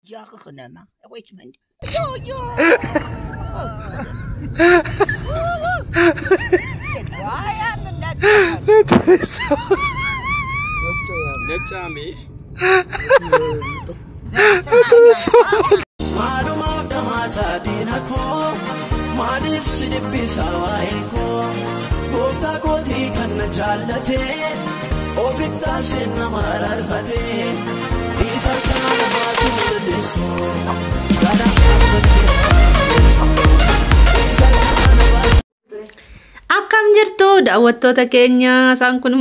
Ja genema. Wait a minute. Yo. Why am I Netami. Maluma damata dinako, malis sidipisa waiko, kota koti kanna jallate, ofita sinna mararfate, isa kana batu deso, sada Akkam jirtu daawwattoota keenya isaan kun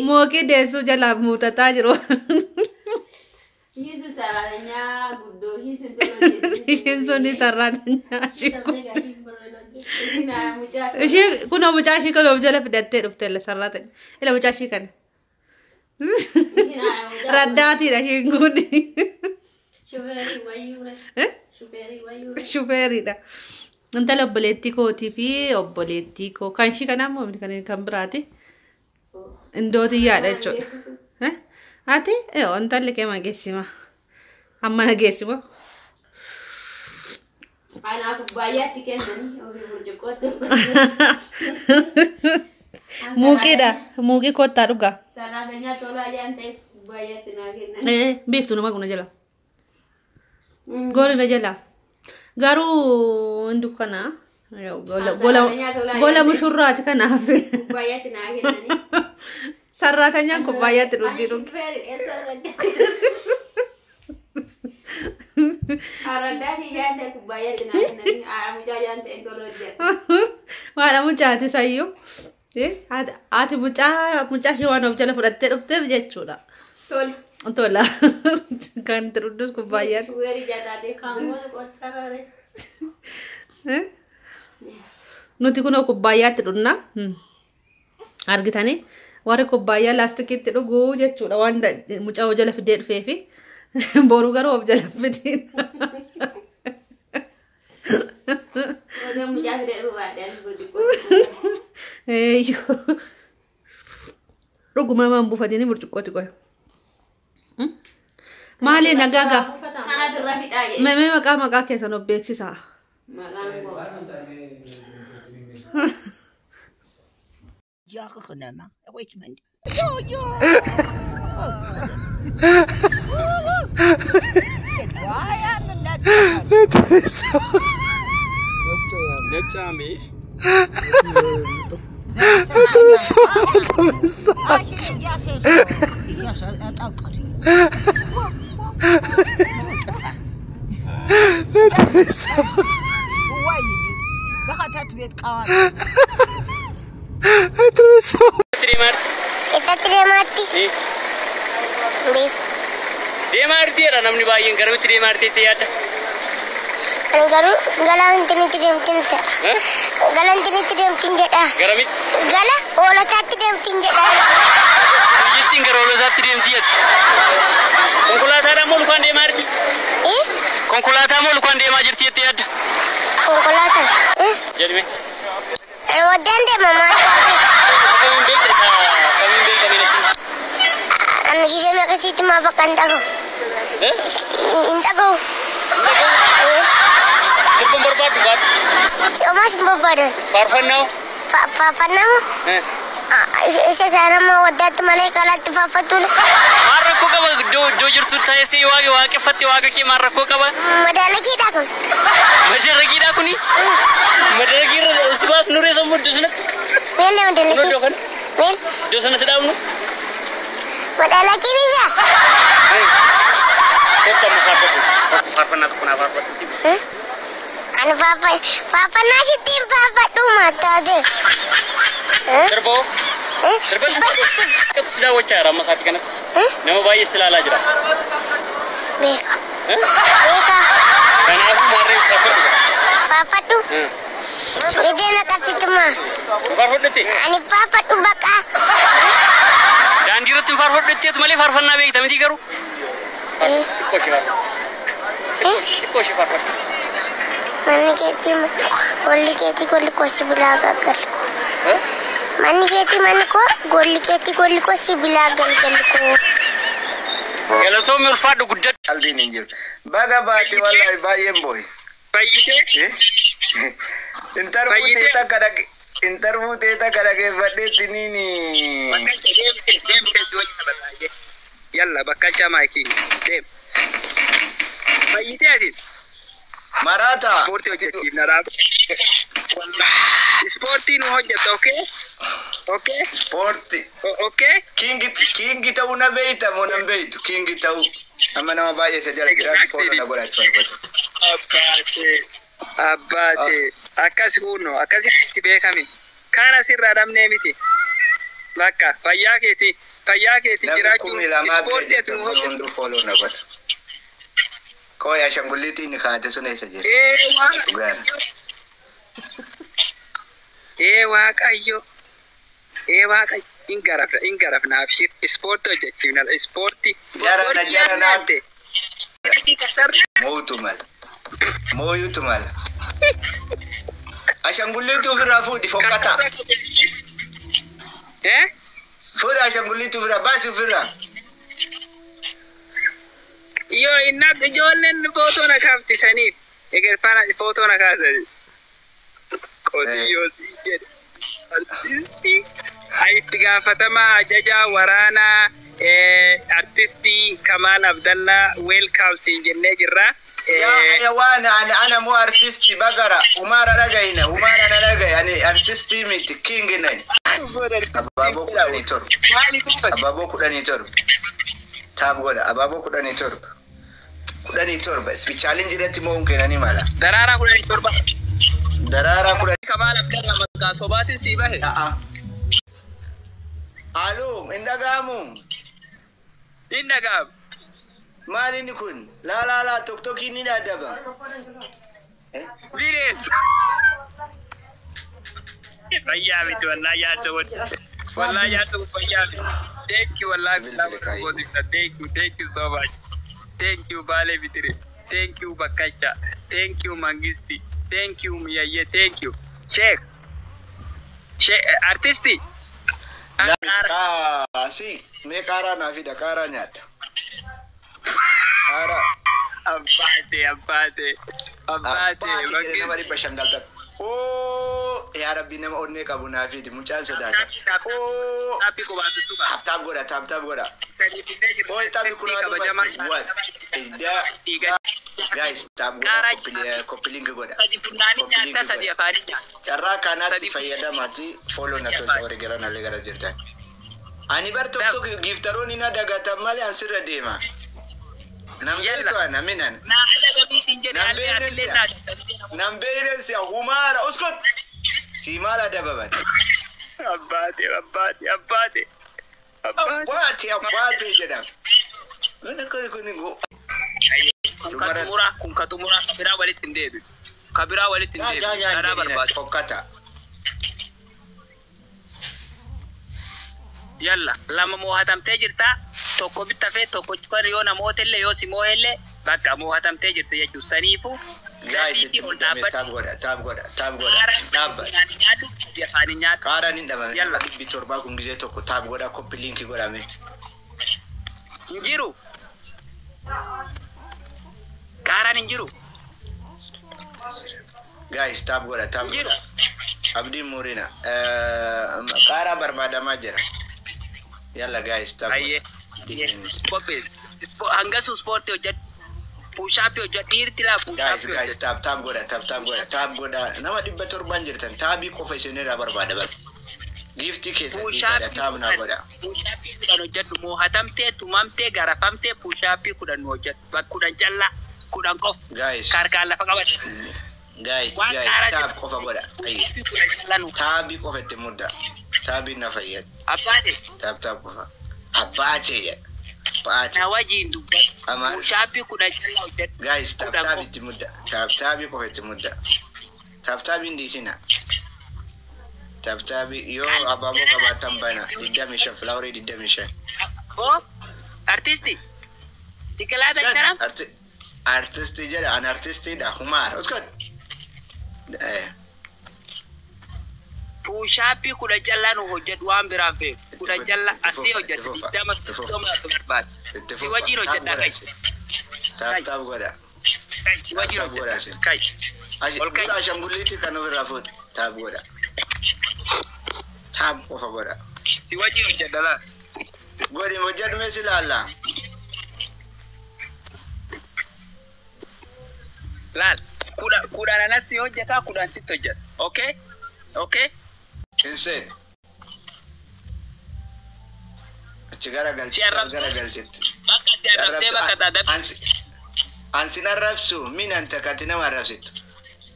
mooki deessuu jalaa muutataa jiru. Hisu sararanya guddo hisu Ishiin sun sararanya shikku. Ina mucha. Ishee kun mucaa ishee kan of jala fidattee dhufte sararanya. Ila mucaa ishee kan. Raddaatiidha isheen kun. Shufeeriidha. Intala obboleettii kootii fi obboleettii koo kan ishee kan ammoo kan biraati. Indooti yaadha jechuudha. Ati intalli kee mageessima. Amma nageessima. Ana kubbaayyaatti kennanii ofii burcuqqootti. Muuqiidha. Muuqii kottaa dhugaa. Sararanya tolaa jaan ta'e kubbaayyaatti naa kennanii. Beektu nama kuna jala. Gori na jala. Garuu dukana. Gola mushurraati kanaaf. Kubbaayyaatti naa kennanii. Sarratanyaan kubbaayyaatti dhugi. Aradaati jaan kubbaayyaatti naa kennanii. Mucaa jaan ta'e toloo jedha. Maadha mucaati sayyuu. Ati mucaa shee waan of jala fudhattee dhufteef jechuudha. Tola. Kan terudus kubbaayyaatti. Weri jataate kaangoota qottarare. Nuti kunoo kubbaayyaatti dhunna. Argitanii warri kubbaayyaa laastikiitti dhuguu jechuudha waan mucaa of jala fidee dhufeefi boru garuu of jala fidee. Oda mucaa fidee dhufaadhaan burcuqqootti. Dhuguma maan buufatanii burcuqqootti qoya. Maali nagaga? Kana dirra fixaa. Mee maqaa keessan of beeksisa. Maqaan koo. Ja genema. Wait a minute. Yo. Why am I Netami. Demarti era namni baay'een garuu demarti yaada. Garu galan tini sa. Galan tini jedha. Garamit. Gala ola satti jedha. Yittiin gara ola satti deemtiyat. Konkolaataa moo lukaan deemaa jirti? Konkolaataa moo lukaan deemaa jirti jettee yaadda? Konkolaataa. Jedhime. Waddaan deema maata. Kamiin beekta miidhagina. Ani gisee maqasitti maa bakka hin dhagu. Hin dhagu. Sirban barbaaddu baati. Omas hin barbaadan. Faarfannaa. Faarfannaa. Isa saanama waddaatti malee kalaatti faarfattuudha. Maal rakkoo qaba iddoo jirtu taasisee waaqeffatte waaqa kee maal rakkoo qaba? Madaalakiidha kun. Madaragiidha kuni? Madaragiirra si baas nuree sammuu iddoo sanatti? Meellee madaalakii. Iddoo kana? Meel. Iddoo sana si dhaabnu? Madaalakiin isa. Kottaa mu faarfadhu. Faarfannaa tokko naa faarfadhu. Ani faarfannaa sittiin faarfadhu maataate. Sirboo? Sirba si daawwachaa jira amma isaatii kanatti. Nama baay'ee si ilaalaa jira. Beeka. Kanaafuu maarree faarfadhu. Faarfadhu. Idee na qabsituma. Faarfadhutti? Ani faarfadhu bakka. Daandii irratti hin faarfadhutti malee faarfannaa beekta miti garuu. Xiqqoo ishee faarfadhu. Xiqqoo ishee faarfadhu. Manni keetii walli keetii golli kosi bilaa gaggalku. Mani keti manko, golli keti golli ko sibila gal ko. Galatoo mi ulfaadhu guddadhu. Aldin injil. Baga baati wallahi baay'een boy. Fayyitee? Interview teeta kadhage fadheetti nini. Yalla bakkalcha maayikii deem. Fayyitee asin? Marata. Ispoortii hojjechiifna raaba. Ispoortii nu hojjeta, okay? Okay? Sporti. Okay? Kingi ta'uu na beeyta moo nan beeytu? Kingi ta'uu. Amma nama baay'ee isa jala jiraatu fooloo na godhachuu. Abbaate. Akkas kunno akkasitti beekame. Kana sirraa dhabnee miti. Bakka fayyaa keeti jiraachuu ispoortii ati nu hojjetu. Hundu fooloo na godha. Koo yaa shangulliitii ni kaate sun eessa jira? Waaqayyo. Ingarafna abshir ispoortii hojjechiifna ispoortii. Jarana. Mooyutu mala. Ashangulliitu ofirraa fuudhi fokkata. Fuudha ashangulliitu ofirraa baasi ofirraa. Yoo inna ijoolleen footoo na kaaftisaniif egerfana footoo na kaasani. Qotiyyoo si jedhe. Itti gaafatamaa ajajaa waraanaa artistii Kamal Abdallah welcome siin jennee jirra. Ya wana ana mo artisti bagara Umara nagayina Umara na nagay ani artisti miti king nai ababo kudani tor tab goda ababo kudani tor bas bi challenge reti mo unke ni mala darara kudani Kamal Abdallah maka sobati si bahe alo indagam mali ni kun la tok ini ada bang Viris Fayyabi to wallahi ya so Fayyabi thank you wallahi thank you so much thank you Bale Vitri thank you Bakasha thank you Mangisti thank you Miyaye thank you Sheikh artisti si me kara na vida kara nyata Abate Mari bashangalta oh ya rabbi nama onne kabuna fiti muchan sadaka oh tapi ko ba tutuba tab goda boy tabi kuna what is there guys tab goda coupling goda charra kana tifayada mati follow na to origera na legara jirta ani bar to giftaroni na daga tamale ansira dema nambeto anaminan na daga bitin jere Nambere si Umara uskot si mala dababan abate jedam mana ko ningo katumura kabira walitin debi ara barba fokata yalla lama mo hatamte jirta tokko bitafe tokko kwari yona motelle yo si mohelle bakka mo hatamte jirta yechu sanifu guys tab goda kara ni dama yalla bitorba ko ngize tokko tab goda copy link goda me njiru kara ni njiru guys tab goda abdi murina kara barbada majera yalla guys tab aye popes angasu sport yo jet push up yo jatir tila push up guys tab goda nama dibbator banjirtan tabi professional barbada bas gift ticket da tab na goda push up kudan jet mo hatamte tumamte garafamte push up kudan no jet kudan jalla kudan kof guys karkala fakabat guys tab kofa goda ay tabi kofete mudda tabi na fayyad abade tab kofa abate na waji ndubba ushapi kuda jalla ujet guys tab timudda tab kofete mudda tab ndi sina tab yo ababo kabatam bana didamisha flower didamisha oh artisti dikelada charam artisti jara an artisti da humar uskot puushaappii kudha jallaa nu hojjedhu waan biraan fe'u. Kudha jallaa asii hojjedhu. Dama barbaadu. Si wajjin hojjedhaa kai. Taap goda. Si wajjin hojjedhaa kai. Gura ashangulliitti kan ofirraa fuudhu. Taap goda. Taap qofa goda. Si wajjin hojjedha laa. Godin hojjedhu mee si laallaa. Laal. Kudhaan anatti hojjetaa kudhaan sitti hojjeta. Okay? Okay? Insane. Achi garagalchi. Bakka si arrabsee bakka taadatti. Ansin arrabsu minan takkatti nama arrabsitu.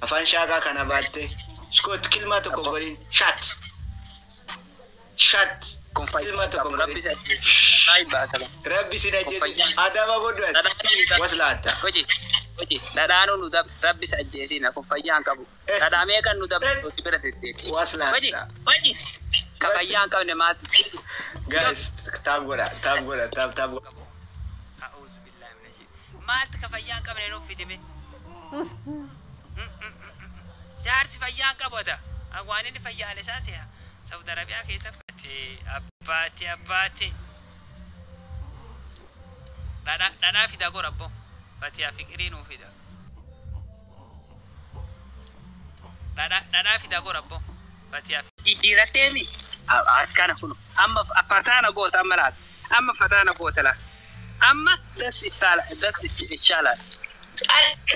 Afaan shaakaa kana baattee. Skoot kilmaa tokko godhin. Shat. Kilmaa tokko godhin. Rabbi si dhajeesi. Adama godhu. Waslaata. Oji, dhadhaanuu nu rabbi sajjeesina kun fayyaan qabu. Dhadhaamee kan nu dabsu si bira sitteeti. Waslaata. Oji, ka fayyaan qabne maas. Guys, taap goda. A'uuzu billahi minash shaitaan. Maaltu ka fayyaan qabne nuuf fidime? Jaarsi fayyaan qabata. Waan inni fayyaale saasiya. Saudi Arabiyaa keessa abbaate. Dhadhaa fida gorabbo. Fatiha fikirii nuuf fida. Dhadhaa fida gorabbo. Fatiha jijjiirattee mi? Akkana kun amma fataana goosa amma laata. Amma fataana goosa laata. Amma das inshallah.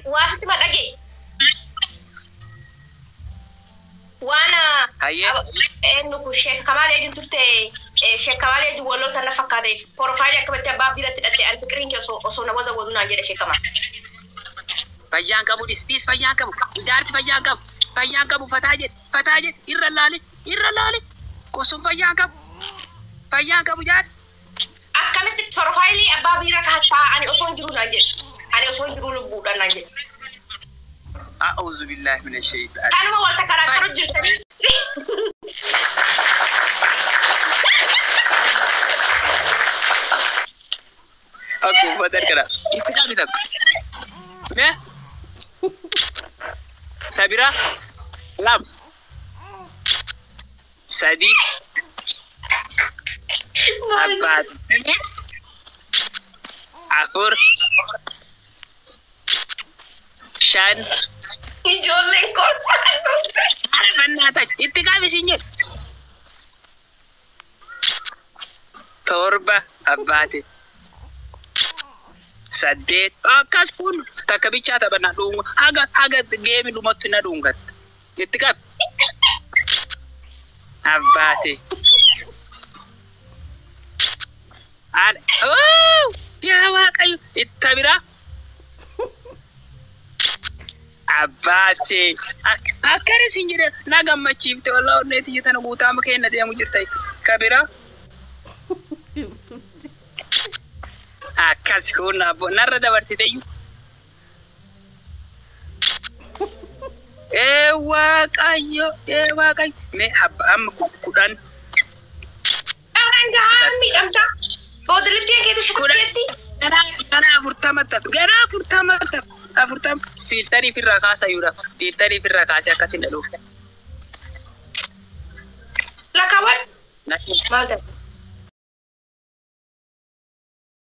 Waasitti madhage. Waana eenyu kun Sheekh Kamal Eedin turte Sheekh Kamal Eedin wallolta na fakkaate profaayilii akkamitti abbaaf diratti hidhatte ani fikiriin kee osoo na waza naan jedhe Sheekh Kamal. Fayyaan qabu dis fayyaan qabu jaarsi fayyaan qabu fataa jedhe irra laali gosuun fayyaan qabu jaarsi. Akkamitti profaayilii abbaaf bira kaattaa ani osoo hin jiru naan jedhe ani osoo hin jiru lubbuudhaan naan jedhe. A'uuzu billahi minash shaitaan. Kanuma wal takaraakaru jirtanii. Aku badar kara. Itu kami tak. Me? Sabira. Lam. Sadi. Abad. Afur. Shan. Ijoolleen kolfaan. Arfannaa tachi. Itti qaabisiin torba abbaate. Saddeet akkas kun takka bichaa taphanna dhuungu haga geemi dhumatti na dhuungatta. Itti qabi. Abbaate. Yaa Waaqayyo itti bira. Abbaate. Akkana siin jedhe na gammachiifte walaa onneeti jetana guutaama kenna deemu jirta. Kabira. Akkas kun abbo narra dabarsite iyyuu. Waaqayyo. Mee amma kudhan. Arangaa miidhamtaa. Boodilippii keetu shakkeetti. Gara afurtama filtarii firraa kaasa yuudha. Filtarii firraa kaase akkasin dhaluuf. Lakkaawwan. Maal ta'e?